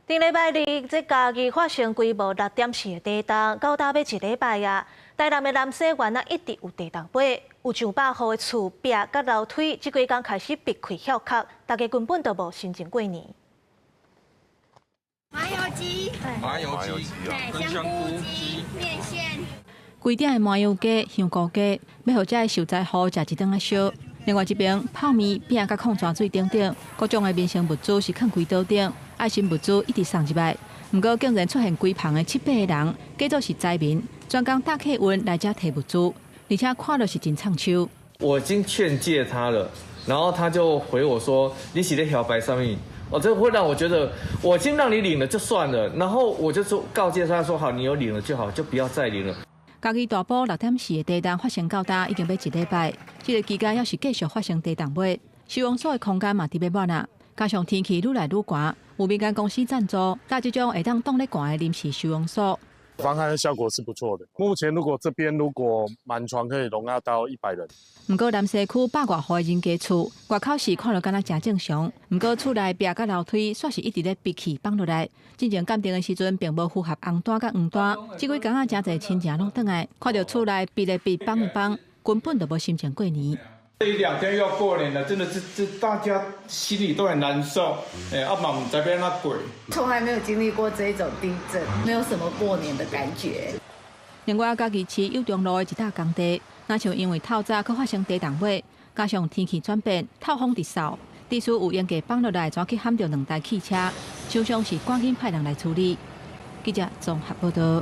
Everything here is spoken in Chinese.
顶礼拜二，这家己发生规模6.4的地震，到达要一礼拜啊。台南的南西园啊，一直有地震尾，有上百户的厝壁甲楼梯，这几天开始被开晓壳，大家根本都无心情过年。麻油鸡，香菇鸡，面线。规点的麻油鸡、香菇鸡，要互这受灾户食一顿啊烧。另外一边，泡面、饼甲矿泉水等等各种的民生物资是放规岛顶，爱心物资一直送入来。不过，竟然出现规棚的7、8个人，假作是灾民，专工搭客运来这提物资，而且看到是真唱秋。我已经劝诫他了，然后他就回我说：“你写在小白上面。”这会让我觉得，我已经让你领了就算了，然后我就说告诫他说：“好，你有领了就好，就不要再领了。”嘉义大埔6.4的地震发生到今已经要一礼拜，这个期间要是继续发生地震尾，消防所的空间嘛特别满啊，加上天气愈来愈寒，有民间公司赞助搭这种会当冻咧寒的临时消防所。防寒的效果是不错的。目前这边满床可以容纳到100人。不过南西区百外户的人家厝，外口是看到敢若真正常。不过厝内壁甲楼梯煞是一直咧闭起放落来。进前鉴定的时阵，并无符合红单甲黄单。这几天啊，真侪亲戚拢倒来，看到厝内闭咧闭放一放，根本就无心情过年。这2天要过年了，真的是大家心里都很难受。嘛唔知要安怎过。从来没有经历过这一种地震，没有什么过年的感觉。另外，嘉义市友中路的一搭工地，那像因为透早佮发生地震尾，加上天气转变，透风直扫，地区有严格放落来，全去喊到2台汽车，厂商是赶紧派人来处理。记者综合报道。